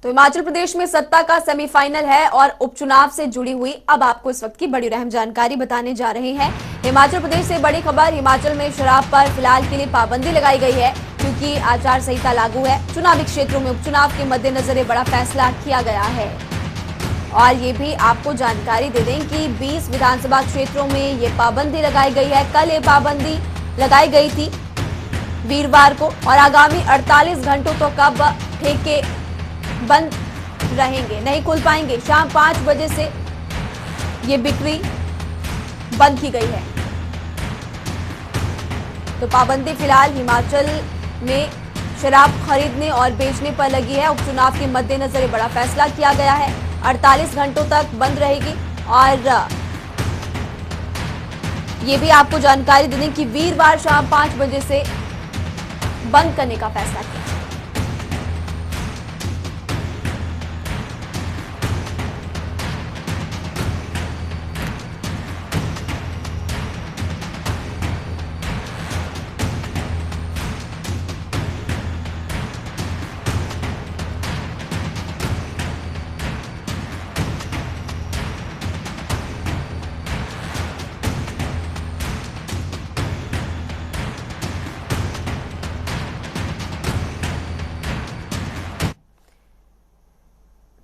तो हिमाचल प्रदेश में सत्ता का सेमीफाइनल है और उपचुनाव से जुड़ी हुई अब आपको इस वक्त की बड़ी अहम जानकारी बताने जा रहे हैं। हिमाचल प्रदेश से बड़ी खबर, हिमाचल में शराब पर फिलहाल के लिए पाबंदी लगाई गई है क्योंकि आचार संहिता लागू है। चुनावी क्षेत्रों में उपचुनाव के मद्देनजर ये बड़ा फैसला किया गया है। और ये भी आपको जानकारी दे दें कि 20 विधानसभा क्षेत्रों में ये पाबंदी लगाई गई है। कल ये पाबंदी लगाई गई थी वीरवार को और आगामी 48 घंटों तक अब ठेके बंद रहेंगे, नहीं खुल पाएंगे। शाम 5 बजे से ये बिक्री बंद की गई है। तो पाबंदी फिलहाल हिमाचल में शराब खरीदने और बेचने पर लगी है। उपचुनाव के मद्देनजर ये बड़ा फैसला किया गया है। 48 घंटों तक बंद रहेगी और ये भी आपको जानकारी दे दें कि वीरवार शाम 5 बजे से बंद करने का फैसला किया।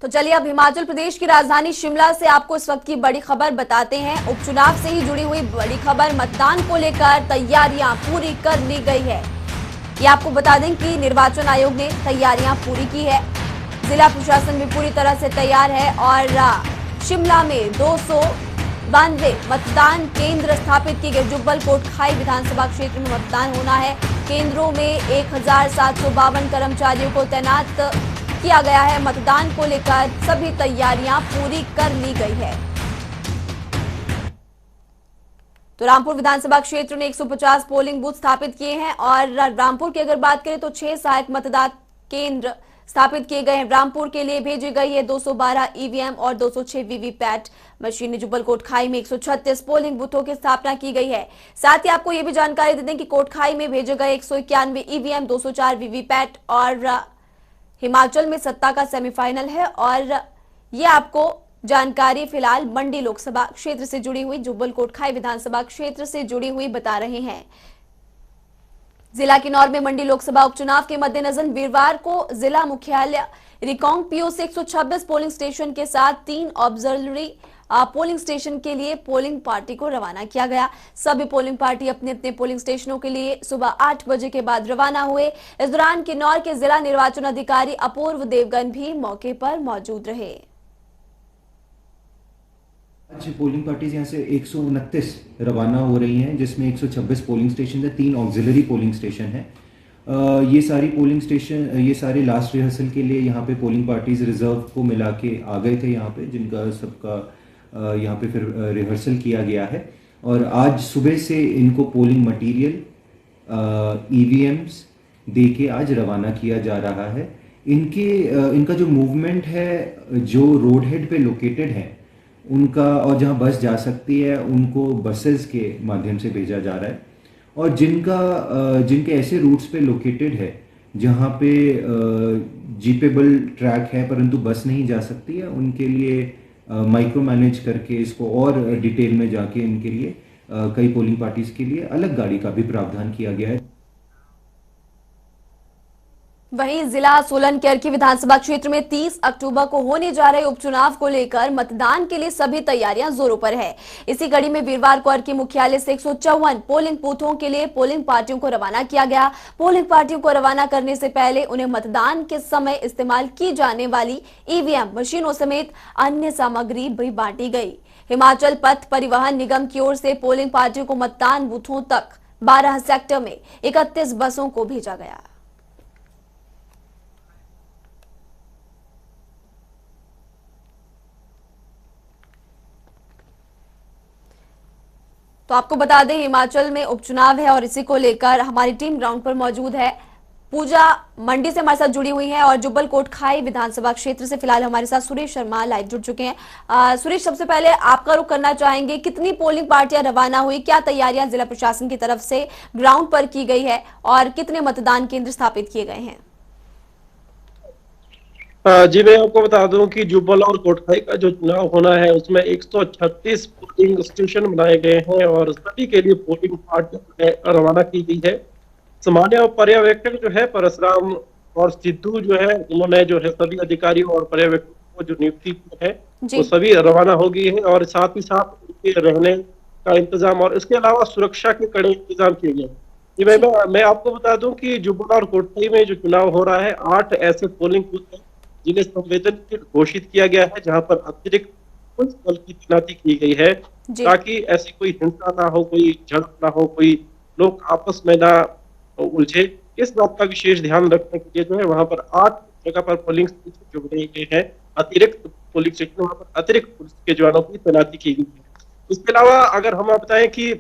तो चलिए अब हिमाचल प्रदेश की राजधानी शिमला से आपको इस वक्त की बड़ी खबर बताते हैं। उपचुनाव से ही जुड़ी हुई बड़ी खबर, मतदान को लेकर तैयारियां पूरी कर ली गई है। ये आपको बता दें कि निर्वाचन आयोग ने तैयारियां पूरी की है। जिला प्रशासन भी पूरी तरह से तैयार है और शिमला में 292 मतदान केंद्र स्थापित किए गए। जुब्बल कोटखाई विधानसभा क्षेत्र में मतदान होना है। केंद्रों में 1752 कर्मचारियों को तैनात किया गया है। मतदान को लेकर सभी तैयारियां पूरी कर ली गई है। तो रामपुर विधानसभा क्षेत्र ने 150 पोलिंग बूथ स्थापित किए हैं और रामपुर की अगर बात करें तो 6 सहायक मतदान केंद्र स्थापित किए गए हैं। रामपुर के लिए भेजी गई है 212 ईवीएम और 206 वीवीपैट मशीन। जुब्बल कोटखाई में 136 पोलिंग बूथों की स्थापना की गई है। साथ ही आपको यह भी जानकारी दे दें कि कोटखाई में भेजे गए 191 ईवीएम, 204 वीवीपैट और हिमाचल में सत्ता का सेमीफाइनल है। और ये आपको जानकारी फिलहाल मंडी लोकसभा क्षेत्र से जुड़ी हुई, जुब्बल कोटखाई विधानसभा क्षेत्र से जुड़ी हुई बता रहे हैं। जिला किन्नौर में मंडी लोकसभा उपचुनाव के मद्देनजर वीरवार को जिला मुख्यालय रिकांगपिओ से 126 पोलिंग स्टेशन के साथ 3 ऑब्जर्वरी पोलिंग स्टेशन के लिए पोलिंग पार्टी को रवाना किया गया। सभी पोलिंग पार्टी अपने अपने पोलिंग स्टेशनों के लिए सुबह 8 बजे के बाद रवाना हुए। इस दौरान किन्नौर के जिला निर्वाचन अधिकारी अपूर्व देवगन भी मौके पर मौजूद रहे। आज पोलिंग पार्टीज यहाँ से 129 रवाना हो रही हैं, जिसमें 126 पोलिंग स्टेशन है, 3 ऑक्सिलरी पोलिंग स्टेशन है। ये सारी पोलिंग स्टेशन, ये सारे लास्ट रिहर्सल के लिए यहाँ पे पोलिंग पार्टीज रिजर्व को मिला के आ गए थे यहाँ पे, जिनका सबका यहाँ पे फिर रिहर्सल किया गया है। और आज सुबह से इनको पोलिंग मटेरियल, ईवीएम्स दे के आज रवाना किया जा रहा है। इनका जो मूवमेंट है, जो रोड हेड पे लोकेटेड है उनका, और जहाँ बस जा सकती है उनको बसेस के माध्यम से भेजा जा रहा है। और जिनके ऐसे रूट्स पे लोकेटेड है जहाँ पे जीपेबल ट्रैक है परंतु बस नहीं जा सकती है, उनके लिए माइक्रो मैनेज करके इसको और डिटेल में जाके इनके लिए कई पोलिंग पार्टीज के लिए अलग गाड़ी का भी प्रावधान किया गया है। वहीं जिला सोलन के अर्की विधानसभा क्षेत्र में 30 अक्टूबर को होने जा रहे उपचुनाव को लेकर मतदान के लिए सभी तैयारियां जोरों पर है। इसी कड़ी में वीरवार को अर्की मुख्यालय से 154 पोलिंग बूथों के लिए पोलिंग पार्टियों को रवाना किया गया। पोलिंग पार्टियों को रवाना करने से पहले उन्हें मतदान के समय इस्तेमाल की जाने वाली ईवीएम मशीनों समेत अन्य सामग्री भी बांटी गई। हिमाचल पथ परिवहन निगम की ओर से पोलिंग पार्टियों को मतदान बूथों तक 12 सेक्टर में 31 बसों को भेजा गया। तो आपको बता दें हिमाचल में उपचुनाव है और इसी को लेकर हमारी टीम ग्राउंड पर मौजूद है। पूजा मंडी से हमारे साथ जुड़ी हुई है और जुब्बल कोटखाई विधानसभा क्षेत्र से फिलहाल हमारे साथ सुरेश शर्मा लाइव जुड़ चुके हैं। सुरेश, सबसे पहले आपका रुख करना चाहेंगे, कितनी पोलिंग पार्टियां रवाना हुई, क्या तैयारियां जिला प्रशासन की तरफ से ग्राउंड पर की गई है और कितने मतदान केंद्र स्थापित किए गए हैं? जी मैं आपको बता दूं कि जुब्बल और कोटखाई का जो चुनाव होना है उसमें 136 पोलिंग स्टेशन बनाए गए हैं और सभी के लिए पोलिंग पार्टी रवाना की गई है। सामान्य पर्यवेक्षक जो है परशुराम और सिद्धू जो है उन्होंने जो है सभी अधिकारियों और पर्यवेक्षकों को जो नियुक्ति की है वो जी। सभी रवाना हो गई है और साथ ही साथ उनके रहने का इंतजाम और इसके अलावा सुरक्षा के कड़े इंतजाम किए गए। जी जी। मैं आपको बता दूं कि जुब्बल और कोटखाई में जो चुनाव हो रहा है 8 ऐसे पोलिंग बूथ हैं जिन्हें संवेदनशील घोषित किया गया है, जहां पर अतिरिक्त पुलिस बल की तैनाती की गई है जी। ताकि ऐसी कोई हिंसा ना हो, कोई झड़प ना हो, कोई लोग आपस में ना उलझे। इस बात का विशेष ध्यान रखने के लिए जो है वहां पर 8 जगह पर पोलिंग स्टेशन जो बनाए गए हैं, अतिरिक्त पोलिंग स्टेशन, वहां पर अतिरिक्त पुलिस के जवानों की तैनाती की गई है। इसके अलावा अगर हम बताएं कि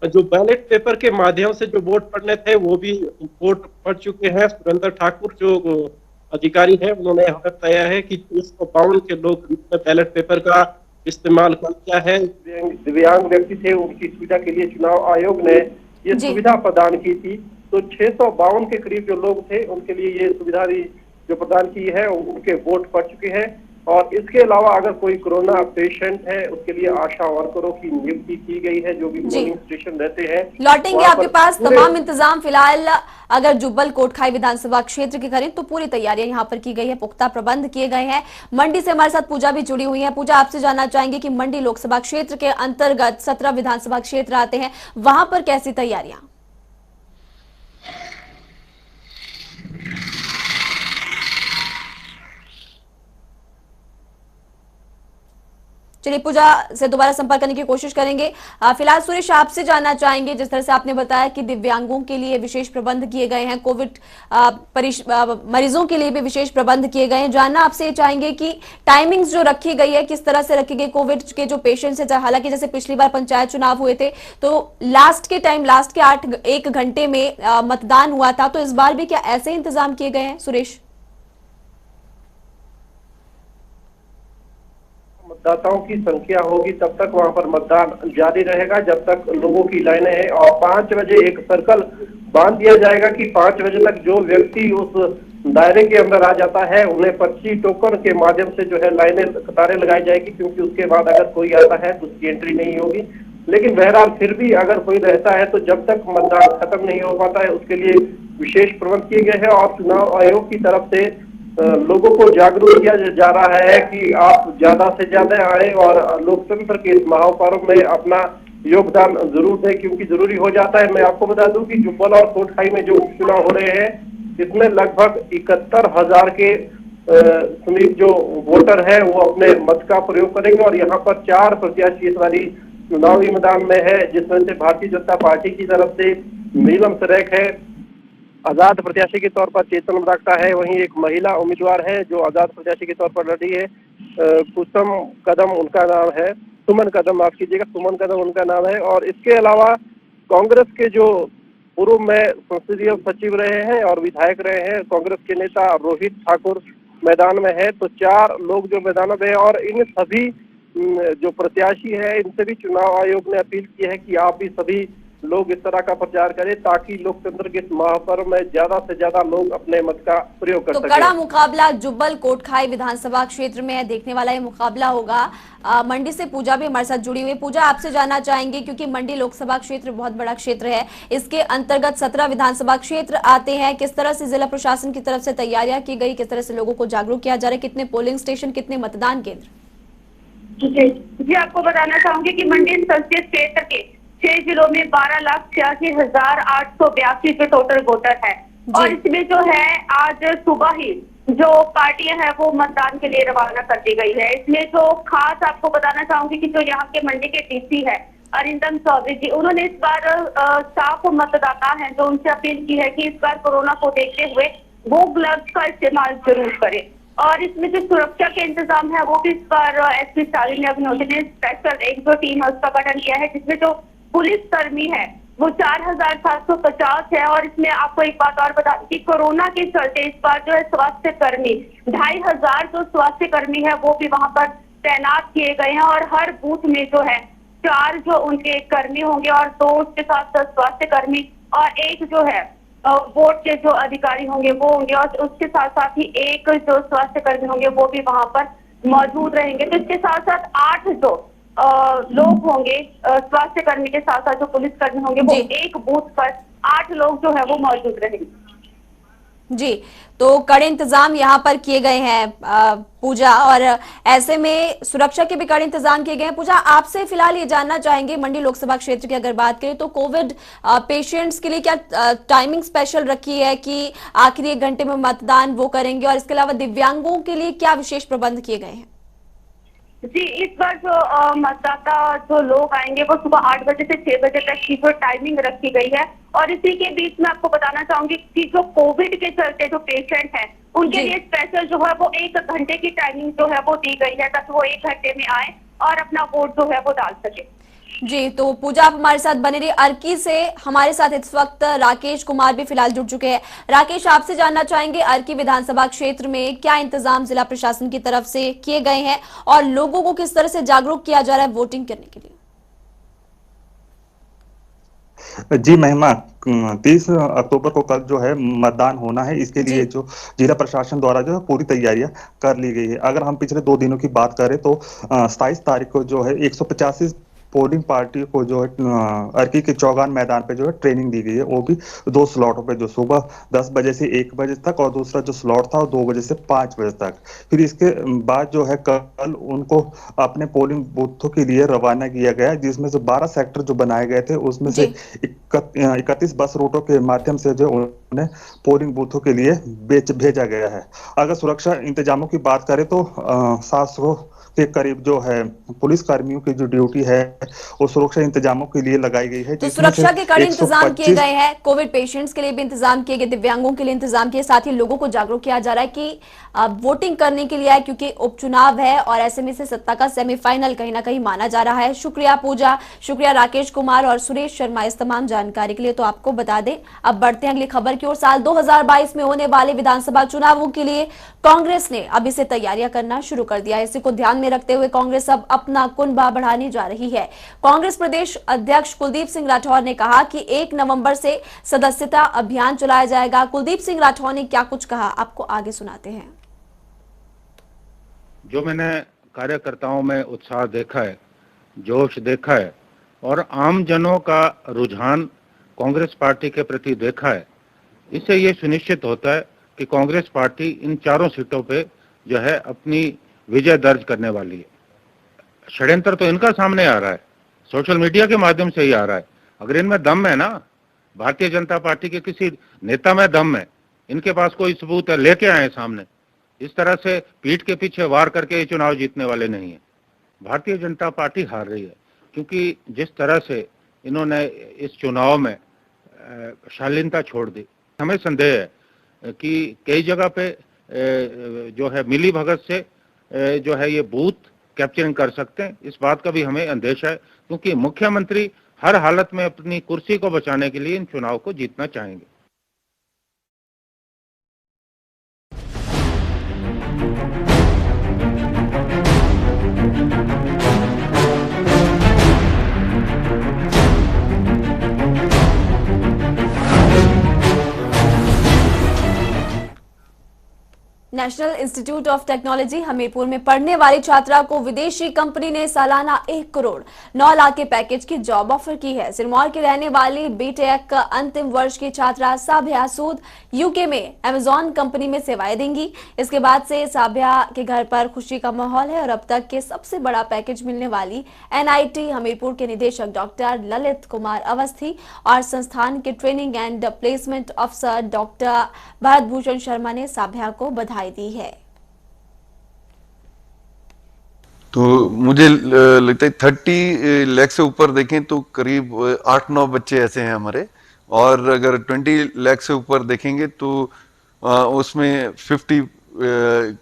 जो बैलेट पेपर के माध्यम से जो वोट पड़ने थे वो भी वोट पड़ चुके हैं। सुरेंद्र ठाकुर जो अधिकारी है उन्होंने हमें बताया है कि 352 के लोग बैलेट पेपर का इस्तेमाल कर किया है। दिव्यांग व्यक्ति थे, उनकी सुविधा के लिए चुनाव आयोग ने ये जी। सुविधा प्रदान की थी। तो 652 के करीब जो लोग थे उनके लिए ये सुविधा भी जो प्रदान की है, उनके वोट पड़ चुके हैं। और इसके अलावा अगर कोई कोरोना पेशेंट है उसके लिए आशा वर्करों की नियुक्ति की गई है जो भी जी। पोलिंग स्टेशन रहते हैं। लौटेंगे आपके पास तमाम इंतजाम। फिलहाल अगर जुब्बल कोटखाई विधानसभा क्षेत्र की करें तो पूरी तैयारियां यहां पर की गई है, पुख्ता प्रबंध किए गए हैं। मंडी से हमारे साथ पूजा भी जुड़ी हुई है। पूजा, आपसे जानना चाहेंगे कि मंडी लोकसभा क्षेत्र के अंतर्गत 17 विधानसभा क्षेत्र आते हैं, वहां पर कैसी तैयारियां? चलिए पूजा से दोबारा संपर्क करने की कोशिश करेंगे। फिलहाल सुरेश, आपसे जानना चाहेंगे, जिस तरह से आपने बताया कि दिव्यांगों के लिए विशेष प्रबंध किए गए हैं, कोविड मरीजों के लिए भी विशेष प्रबंध किए गए हैं, जानना आपसे ये चाहेंगे कि टाइमिंग्स जो रखी गई है किस तरह से रखी गई कोविड के जो पेशेंट्स है। हालांकि जैसे पिछली बार पंचायत चुनाव हुए थे तो लास्ट के 1 घंटे में मतदान हुआ था, तो इस बार भी क्या ऐसे इंतजाम किए गए हैं सुरेश? मतदाताओं की संख्या होगी तब तक वहां पर मतदान जारी रहेगा, जब तक लोगों की लाइनें हैं। और 5 बजे एक सर्कल बांध दिया जाएगा कि 5 बजे तक जो व्यक्ति उस दायरे के अंदर आ जाता है उन्हें पर्ची टोकन के माध्यम से जो है लाइनें कतारें लगाई जाएगी, क्योंकि उसके बाद अगर कोई आता है तो उसकी एंट्री नहीं होगी। लेकिन बहरहाल फिर भी अगर कोई रहता है तो जब तक मतदान खत्म नहीं हो पाता है उसके लिए विशेष प्रबंध किए गए हैं। और चुनाव आयोग की तरफ से लोगों को जागरूक किया जा रहा है कि आप ज्यादा से ज्यादा आए और लोकतंत्र के इस महापर्व में अपना योगदान जरूर दें, क्योंकि जरूरी हो जाता है। मैं आपको बता दूं कि जुब्बल और कोटखाई में जो चुनाव हो रहे हैं इसमें लगभग 71,000 के समीप जो वोटर है वो अपने मत का प्रयोग करेंगे। और यहाँ पर 4 प्रत्याशी इस बारी चुनावी मैदान में है, जिसमें से भारतीय जनता पार्टी की तरफ से नीलम सरेख है, आजाद प्रत्याशी के तौर पर चेतन बरागटा है, वहीं एक महिला उम्मीदवार है जो आजाद प्रत्याशी के तौर पर लड़ी है, कुसुम कदम उनका नाम है, सुमन कदम, माफ कीजिएगा, सुमन कदम उनका नाम है। और इसके अलावा कांग्रेस के जो पूर्व में संसदीय सचिव रहे हैं और विधायक रहे हैं, कांग्रेस के नेता रोहित ठाकुर मैदान में है। तो 4 लोग जो मैदान में है और इन सभी जो प्रत्याशी है इनसे भी चुनाव आयोग ने अपील की है कि आप भी सभी लोग इस तरह का प्रचार करें ताकि लोकतंत्र के इस महापर्व में ज्यादा से ज्यादा लोग अपने मत का प्रयोग कर सकें। तो कड़ा मुकाबला जुब्बल कोटखाई विधानसभा क्षेत्र में है, देखने वाला ये मुकाबला होगा। मंडी से पूजा भी हमारे साथ जुड़ी हुई। पूजा, आपसे जानना चाहेंगे, क्योंकि मंडी लोकसभा क्षेत्र बहुत बड़ा क्षेत्र है, इसके अंतर्गत 17 विधानसभा क्षेत्र आते हैं, किस तरह से जिला प्रशासन की तरफ से तैयारियां की गई, किस तरह से लोगों को जागरूक किया जा रहा है, कितने पोलिंग स्टेशन, कितने मतदान केंद्र? जी आपको बताना चाहूंगी कि मंडी संसदीय क्षेत्र के 6 जिलों में 12,86,882 जो टोटल वोटर है। और इसमें जो है आज सुबह ही जो पार्टियां हैं वो मतदान के लिए रवाना कर दी गई है। इसमें जो खास आपको बताना चाहूंगी कि जो यहाँ के मंडी के डीसी है अरिंदम चौधरी जी, उन्होंने इस बार साफ मतदाता हैं जो उनसे अपील की है कि इस बार कोरोना को देखते हुए वो ग्लव्स का इस्तेमाल जरूर करें। और इसमें जो सुरक्षा के इंतजाम है वो भी इस बार एसपी स्टालिन ने स्पेशल एक जो टीम है उसका गठन किया है, जिसमें जो पुलिस कर्मी है वो 4,750 है। और इसमें आपको एक बात और बता कि कोरोना के चलते इस बार जो है स्वास्थ्य कर्मी 2,500 जो स्वास्थ्य कर्मी है वो भी वहां पर तैनात किए गए हैं। और हर बूथ में जो है 4 जो उनके कर्मी होंगे और 2 उसके साथ स्वास्थ्य कर्मी और 1 जो है बोर्ड के जो अधिकारी होंगे वो होंगे, और उसके साथ साथ ही एक जो स्वास्थ्य कर्मी होंगे वो भी वहां पर मौजूद रहेंगे। तो इसके साथ साथ 8 जो लोग होंगे, स्वास्थ्य कर्मी के साथ साथ जो पुलिस कर्मी होंगे, वो एक बूथ पर 8 लोग जो है वो मौजूद रहेंगे। जी, तो कड़े इंतजाम यहाँ पर किए गए हैं पूजा, और ऐसे में सुरक्षा के भी कड़े इंतजाम किए गए हैं। पूजा, आपसे फिलहाल ये जानना चाहेंगे, मंडी लोकसभा क्षेत्र की अगर बात करें तो कोविड पेशेंट्स के लिए क्या टाइमिंग स्पेशल रखी है कि आखिरी 1 घंटे में मतदान वो करेंगे, और इसके अलावा दिव्यांगों के लिए क्या विशेष प्रबंध किए गए हैं? जी, इस बार जो मतदाता जो लोग आएंगे वो सुबह 8 बजे से 6 बजे तक की जो टाइमिंग रखी गई है, और इसी के बीच में आपको बताना चाहूंगी कि जो कोविड के चलते जो पेशेंट हैं उनके लिए स्पेशल जो है वो 1 घंटे की टाइमिंग जो है वो दी गई है, ताकि वो 1 घंटे में आए और अपना वोट जो है वो डाल सके। जी, तो पूजा आप हमारे साथ बने रही। अर्की से हमारे साथ इस वक्त राकेश कुमार भी फिलहाल जुड़ चुके हैं। राकेश, आपसे जानना चाहेंगे अर्की विधानसभा क्षेत्र में क्या इंतजाम जिला प्रशासन की तरफ से किए गए हैं और लोगों को किस तरह से जागरूक किया जा रहा है वोटिंग करने के लिए? जी महिमा, 30 अक्टूबर को कल जो है मतदान होना है। इसके लिए जो जिला प्रशासन द्वारा जो है पूरी तैयारियां कर ली गई है। अगर हम पिछले 2 दिनों की बात करें तो 27 तारीख को जो है 185 पोलिंग पार्टी को जो है अर्की के चौगान मैदान पे जो है ट्रेनिंग दी गई है, वो भी 2 स्लॉटों पे, जो सुबह 10 बजे से 1 बजे तक, और दूसरा जो स्लॉट था वो 2 बजे से 5 बजे तक। फिर इसके बाद जो है कल उनको अपने पोलिंग बूथों के लिए रवाना किया गया, जिसमें से 12 सेक्टर जो बनाए गए थे उसमें से 31 बस रूटों के माध्यम से जो उन्हें पोलिंग बूथों के लिए भेजा गया है। अगर सुरक्षा इंतजामों की बात करें तो 700 के करीब जो है पुलिस कर्मियों की जो ड्यूटी है वो सुरक्षा इंतजामों के लिए लगाई गई है। तो सुरक्षा के कड़े इंतजाम किए गए हैं, कोविड पेशेंट्स के लिए भी इंतजाम किए गए, दिव्यांगों के लिए इंतजाम किए, साथ ही लोगों को जागरूक किया जा रहा है कि वोटिंग करने के लिए आए, क्योंकि उपचुनाव है और ऐसे में से सत्ता का सेमीफाइनल कहीं ना कहीं माना जा रहा है। शुक्रिया पूजा, शुक्रिया राकेश कुमार और सुरेश शर्मा इस तमाम जानकारी के लिए। तो आपको बता दें, अब बढ़ते हैं अगली खबर की ओर। साल 2022 में होने वाले विधानसभा चुनावों के लिए कांग्रेस ने अभी से तैयारियां करना शुरू कर दिया है। इसी को ध्यान में रखते हुए कांग्रेस अब अपना कुनबा बढ़ाने जा रही है। कांग्रेस प्रदेश अध्यक्ष कुलदीप सिंह राठौर ने कहा कि 1 नवंबर से सदस्यता अभियान चलाया जाएगा। कुलदीप सिंह राठौर ने क्या कुछ कहा, आपको आगे सुनाते हैं। जो मैंने कार्यकर्ताओं में उत्साह देखा है, जोश देखा है, और आम जनों का रुझान कांग्रेस पार्टी के प्रति देखा है, इससे ये सुनिश्चित होता है कि कांग्रेस पार्टी इन 4 सीटों पे जो है अपनी विजय दर्ज करने वाली है। षड्यंत्र तो इनका सामने आ रहा है, सोशल मीडिया के माध्यम से ही आ रहा है। अगर इनमें दम है ना, भारतीय जनता पार्टी के किसी नेता में दम है, इनके पास कोई सबूत है, लेके आए सामने। इस तरह से पीठ के पीछे वार करके ये चुनाव जीतने वाले नहीं है। भारतीय जनता पार्टी हार रही है, क्योंकि जिस तरह से इन्होंने इस चुनाव में शालीनता छोड़ दी। हमें संदेह है कि कई जगह पे जो है मिली भगत से जो है ये बूथ कैप्चरिंग कर सकते हैं। इस बात का भी हमें अंदेशा है, क्योंकि मुख्यमंत्री हर हालत में अपनी कुर्सी को बचाने के लिए इन चुनाव को जीतना चाहेंगे। National institute of technology Hamirpur में पढ़ने वाली छात्रा को विदेशी कंपनी ने सालाना 1 करोड़ 9 लाख के पैकेज की जॉब ऑफर की है। सिरमौर की रहने वाली बीटेक अंतिम वर्ष की छात्रा साबिया सूद यूके में अमेजॉन कंपनी में सेवाएं देंगी। इसके बाद से साबिया के घर पर खुशी का माहौल है और अब तक के सबसे बड़ा पैकेज मिलने वाली एनआईटी हमीरपुर के निदेशक डॉक्टर ललित कुमार अवस्थी और संस्थान के ट्रेनिंग एंड प्लेसमेंट अफसर डॉक्टर भरत भूषण शर्मा ने साबिया को बधाई दी है। तो मुझे लगता है 30 लाख से ऊपर देखें तो करीब 8-9 बच्चे ऐसे हैं हमारे, और अगर 20 लाख से ऊपर देखेंगे तो उसमें 50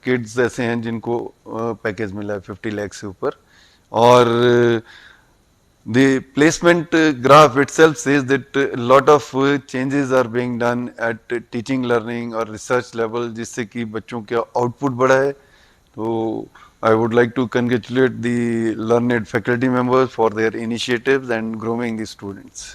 किड्स ऐसे हैं जिनको पैकेज मिला है 50 लाख से ऊपर। और the placement graph itself says that a lot of changes are being done at teaching, learning और research level, जिससे कि बच्चों का आउटपुट बढ़ा है। तो I would like to congratulate the learned faculty members for their initiatives and grooming the students.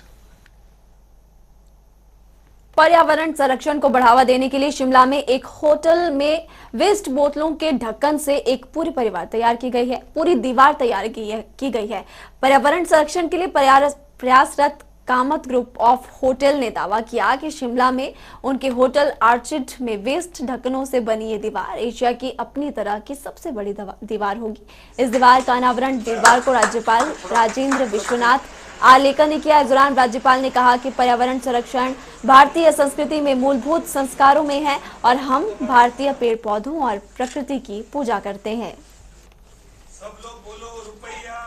पर्यावरण संरक्षण को बढ़ावा देने के लिए शिमला में एक होटल में वेस्ट बोतलों के ढक्कन से एक पूरी परिवार तैयार की गई है, पूरी दीवार तैयार की गई है। पर्यावरण संरक्षण के लिए प्रयासरत कामत ग्रुप ऑफ होटल ने दावा किया कि शिमला में उनके होटल आर्चिड में वेस्ट ढक्कनों से बनी ये दीवार एशिया की अपनी तरह की सबसे बड़ी दीवार होगी। इस दीवार का अनावरण बुधवार को राज्यपाल राजेंद्र विश्वनाथ आलेकर ने किया। इस दौरान राज्यपाल ने कहा कि पर्यावरण संरक्षण भारतीय संस्कृति में मूलभूत संस्कारों में है और हम भारतीय पेड़ पौधों और प्रकृति की पूजा करते हैं। सब लोग बोलो रुपया।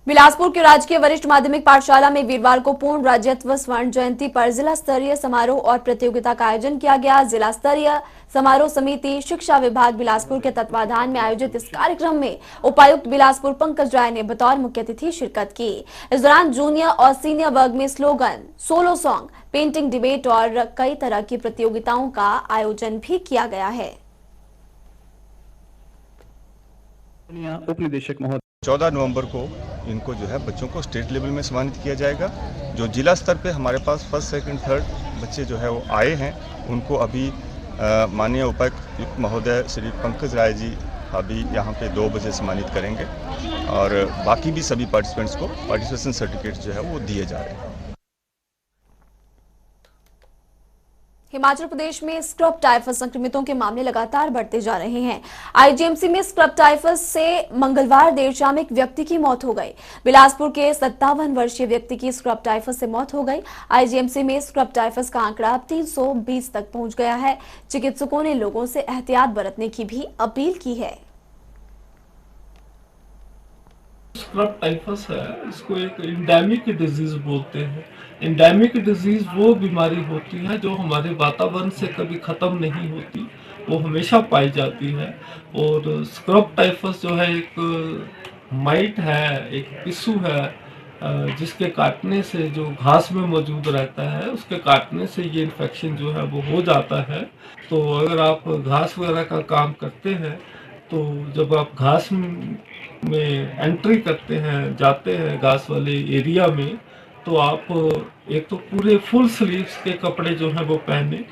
बिलासपुर के राजकीय वरिष्ठ माध्यमिक पाठशाला में वीरवार को पूर्ण राज्यत्व स्वर्ण जयंती पर जिला स्तरीय समारोह और प्रतियोगिता का आयोजन किया गया। जिला स्तरीय समारोह समिति शिक्षा विभाग बिलासपुर के तत्वाधान में आयोजित इस कार्यक्रम में उपायुक्त बिलासपुर पंकज राय ने बतौर मुख्य अतिथि शिरकत की। इस दौरान जूनियर और सीनियर वर्ग में slogan, solo song, painting debate और कई तरह की प्रतियोगिताओं का आयोजन भी किया गया है। उप निदेशक महोदय 14 नवंबर को इनको जो है बच्चों को स्टेट लेवल में सम्मानित किया जाएगा। जो जिला स्तर पे हमारे पास फर्स्ट सेकंड थर्ड बच्चे जो है वो आए हैं, उनको अभी माननीय उपायुक्त महोदय श्री पंकज राय जी अभी यहाँ पे 2 बजे सम्मानित करेंगे और बाकी भी सभी पार्टिसिपेंट्स को पार्टिसिपेशन सर्टिफिकेट जो है वो दिए जा रहे हैं। हिमाचल प्रदेश में स्क्रब टाइफस संक्रमितों के मामले लगातार बढ़ते जा रहे हैं। आईजीएमसी में स्क्रब टाइफस से मंगलवार देर शाम एक व्यक्ति की मौत हो गई। बिलासपुर के 57 वर्षीय व्यक्ति की स्क्रब टाइफस से मौत हो गई। आईजीएमसी में स्क्रब टाइफस का आंकड़ा अब 320 तक पहुंच गया है। चिकित्सकों ने लोगों से एहतियात बरतने की भी अपील की है। स्क्रब टाइफस है, इसको एक एंडेमिक डिजीज बोलते हैं। एंडेमिक डिजीज वो बीमारी होती है जो हमारे वातावरण से कभी खत्म नहीं होती, वो हमेशा पाई जाती है। और स्क्रब टाइफस जो है एक माइट है, एक पिस्सू है जिसके काटने से जो घास में मौजूद रहता है, उसके काटने से ये इन्फेक्शन जो है वो हो जाता है। तो अगर आप घास वगैरह का काम करते हैं तो जब आप घास में एंट्री करते हैं, जाते हैं घास वाले एरिया में, तो आप एक तो पूरे फुल स्लीव्स के कपड़े जो हैं वो पहने